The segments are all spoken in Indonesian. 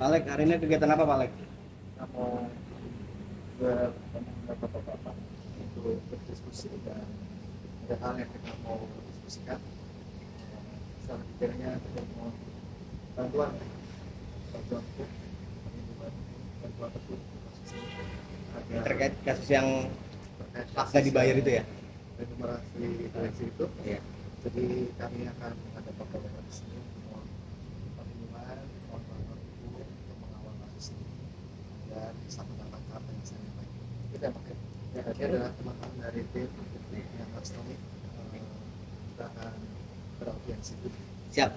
Pak Alek, hari ini kegiatan apa Pak Alek? Kita mau bertemu dengan bapak-bapak untuk berdiskusi dan ada hal yang kita mau diskusikan. Salah satunya kita mau bantuan hukum, bantuan hukum kasus ini agar Terkait kasus yang terkait hak kasus nggak dibayar yang itu ya? remunerasi direksi itu. Iya. Jadi kami akan ada bapak-bapak di sini mohon perlindungan, mohon bantuan hukum untuk mengawal kasus ini dan bisa mendapatkan penyelesaian yang baik. Itu yang pakai. Ini adalah teman-teman dari tim yang Mas Tommy kita akan beraudiensi. Siap.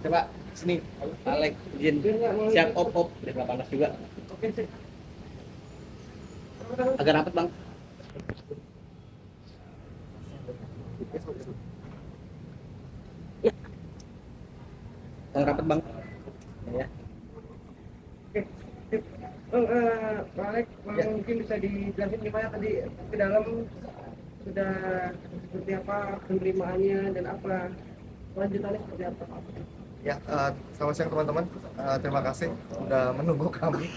Coba sini, Pak Alek izin. Siap op di panas juga. Agak rapat bang. Yang rapat bang. Ya. Bang, Pak Alek, mungkin bisa dijelasin gimana tadi ke dalam sudah seperti apa penerimaannya dan apa lanjutannya seperti apa? Ya, selamat siang teman-teman. Terima kasih sudah menunggu kami.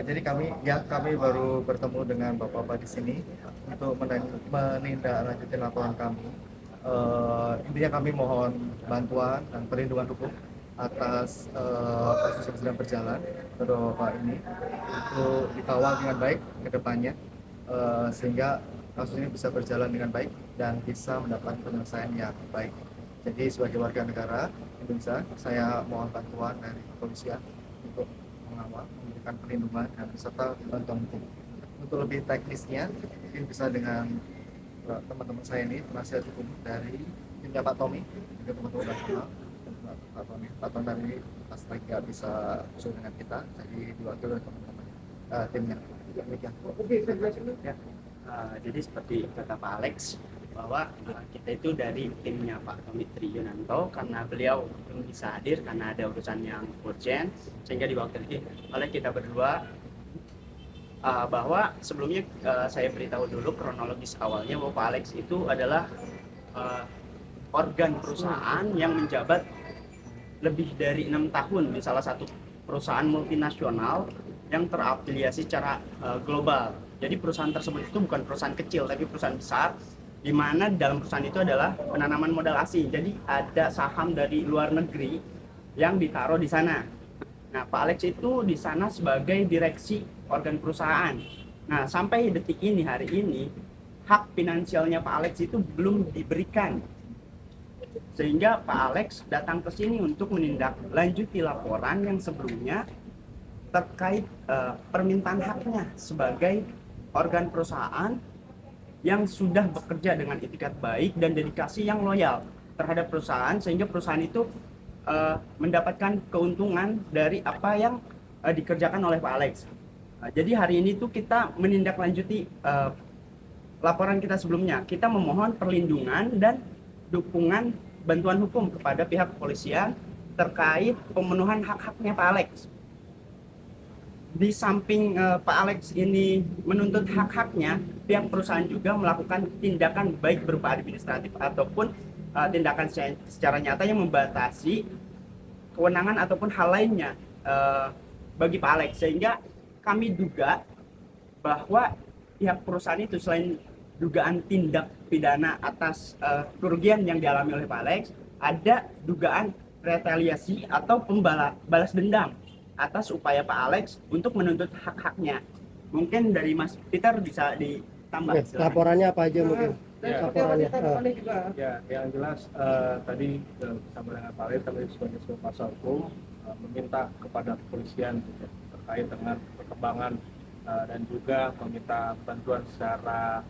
Jadi kami baru bertemu dengan bapak-bapak di sini untuk menindaklanjuti laporan kami. Intinya kami mohon bantuan dan perlindungan hukum atas kasus yang sedang berjalan kedua bapak ini untuk dikawal dengan baik ke depannya sehingga kasus ini bisa berjalan dengan baik dan bisa mendapat penyelesaian yang baik. Jadi sebagai warga negara Indonesia, saya mohon bantuan dari kepolisian untuk mengawal, memberikan perlindungan dan beserta bantuan hukum. Untuk lebih teknisnya, mungkin bisa dengan teman-teman saya ini, penasihat hukum dari timnya Pak Tommy, juga teman-teman nasional. Pak Tommy dari pas lagi nggak bisa usul dengan kita, jadi diwakili oleh teman-teman timnya. Demikian. Oke, saya jelasin dulu. Ya, jadi seperti kata Pak Alex bahwa kita itu dari timnya Pak Tommy Yunanto karena beliau belum bisa hadir karena ada urusan yang urgent sehingga diwakili oleh kita berdua bahwa sebelumnya saya beritahu dulu kronologis awalnya bahwa Pak Alex itu adalah organ perusahaan yang menjabat lebih dari 6 tahun di salah satu perusahaan multinasional yang terafiliasi secara global. Jadi perusahaan tersebut itu bukan perusahaan kecil tapi perusahaan besar, di mana dalam perusahaan itu adalah penanaman modal asing. Jadi ada saham dari luar negeri yang ditaruh di sana. Nah, Pak Alex itu di sana sebagai direksi organ perusahaan. Nah, sampai detik ini, hari ini, hak finansialnya Pak Alex itu belum diberikan. Sehingga Pak Alex datang ke sini untuk menindaklanjuti laporan yang sebelumnya terkait permintaan haknya sebagai organ perusahaan yang sudah bekerja dengan itikat baik dan dedikasi yang loyal terhadap perusahaan sehingga perusahaan itu mendapatkan keuntungan dari apa yang dikerjakan oleh Pak Alex. Jadi hari ini tuh kita menindaklanjuti laporan kita sebelumnya. Kita memohon perlindungan dan dukungan bantuan hukum kepada pihak kepolisian terkait pemenuhan hak-haknya Pak Alex. Di samping Pak Alex ini menuntut hak-haknya, pihak perusahaan juga melakukan tindakan baik berupa administratif ataupun tindakan secara nyata yang membatasi kewenangan ataupun hal lainnya bagi Pak Alex. Sehingga kami duga bahwa pihak perusahaan itu selain dugaan tindak pidana atas kerugian yang dialami oleh Pak Alex, ada dugaan retaliasi atau balas dendam atas upaya Pak Alex untuk menuntut hak-haknya. Mungkin dari Mas Peter bisa ditambah. Laporannya apa aja mungkin? Ya, Laporannya. Ya, yang jelas tadi bersama dengan Pak Alex, kami sebagai kuasa hukum meminta kepada kepolisian terkait dengan perkembangan dan juga meminta bantuan secara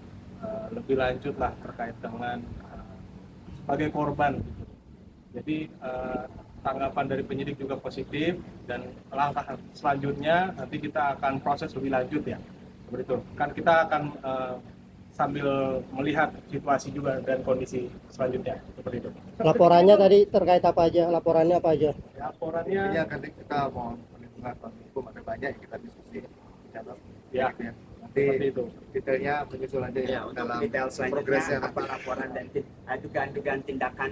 lebih lanjut lah terkait dengan sebagai korban. Jadi tanggapan dari penyidik juga positif dan langkah selanjutnya nanti kita akan proses lebih lanjut ya seperti itu kan kita akan sambil melihat situasi juga dan kondisi selanjutnya seperti itu. Laporannya tadi terkait apa aja? Laporannya apa aja? Laporannya Intinya kita mohon perlindungan pengakuan hukum ada banyak yang kita diskusi di dalam Ya, gitu ya. Nanti seperti itu. detailnya menyusul aja Ya, untuk dalam detail progresnya selanjutnya apa laporan dan dugaan-dugaan tindakan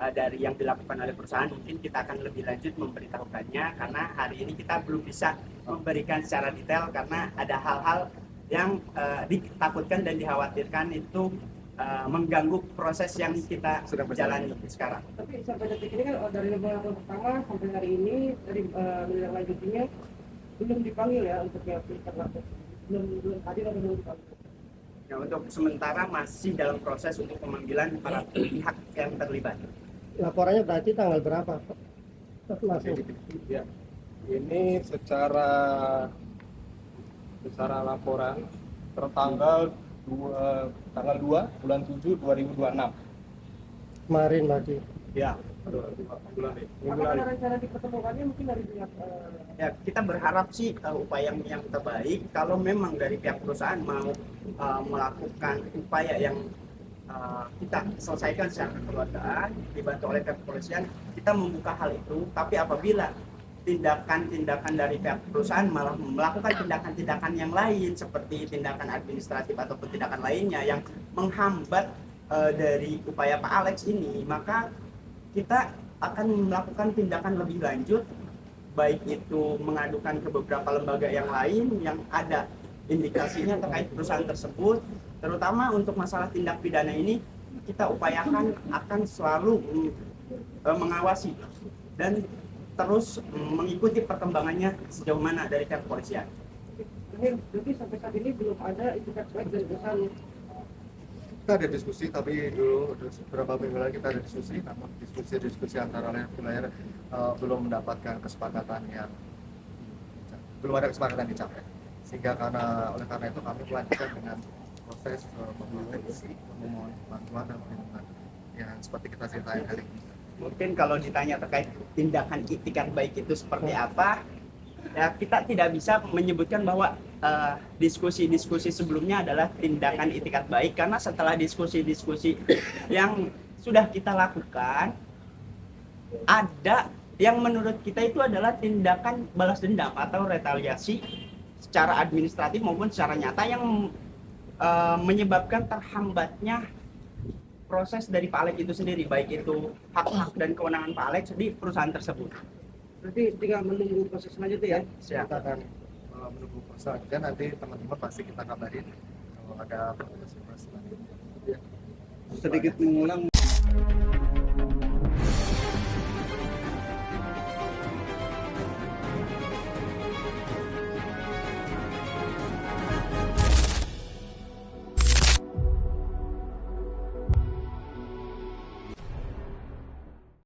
dari yang dilakukan oleh perusahaan mungkin kita akan lebih lanjut memberitahukannya karena hari ini kita belum bisa memberikan secara detail karena ada hal-hal yang ditakutkan dan dikhawatirkan itu mengganggu proses yang kita Sedang berjalan. jalani sekarang. Tapi sampai detik ini kan dari lembaga pertama sampai hari ini dari menindaklanjutinya belum dipanggil ya untuk yang belum hadir atau belum dipanggil. Nah, untuk sementara masih dalam proses untuk pemanggilan para pihak yang terlibat. Laporannya berarti tanggal berapa? Langsung. Ya, ini secara laporan tertanggal tanggal 2 bulan 7 2026. Kemarin berarti. Ya, bulan minggu Apakah lalu. ada rencana dipertemukannya mungkin dari pihak Ya, kita berharap sih upaya yang terbaik kalau memang dari pihak perusahaan mau melakukan upaya yang kita selesaikan secara kekeluargaan dibantu oleh pihak kepolisian, kita membuka hal itu. Tapi apabila tindakan-tindakan dari pihak perusahaan malah melakukan tindakan-tindakan yang lain seperti tindakan administratif ataupun tindakan lainnya yang menghambat dari upaya Pak Alex ini, maka kita akan melakukan tindakan lebih lanjut, baik itu mengadukan ke beberapa lembaga yang lain yang ada indikasinya terkait perusahaan tersebut. Terutama untuk masalah tindak pidana ini kita upayakan akan selalu mengawasi dan terus mengikuti perkembangannya sejauh mana dari pihak kepolisian. Jadi sampai saat ini belum ada itikat baik dari perusahaan. Kita ada diskusi, tapi dulu beberapa minggu lagi kita ada diskusi, namun diskusi antara wilayah belum mendapatkan kesepakatan yang belum ada kesepakatan dicapai. Sehingga oleh karena itu kami melanjutkan dengan proses membuat petisi, memohon bantuan dan perlindungan yang seperti kita ceritain kali ini. Mungkin kalau ditanya terkait tindakan itikat baik itu seperti apa, ya kita tidak bisa menyebutkan bahwa diskusi-diskusi sebelumnya adalah tindakan itikat baik karena setelah diskusi-diskusi yang sudah kita lakukan ada yang menurut kita itu adalah tindakan balas dendam atau retaliasi secara administratif maupun secara nyata yang menyebabkan terhambatnya proses dari Pak Alex itu sendiri, baik itu hak-hak dan kewenangan Pak Alex di perusahaan tersebut. Berarti tinggal menunggu proses selanjutnya ya. Kita akan menunggu proses selanjutnya, nanti teman-teman pasti kita kabarin kalau ada proses selanjutnya. Sedikit mengulang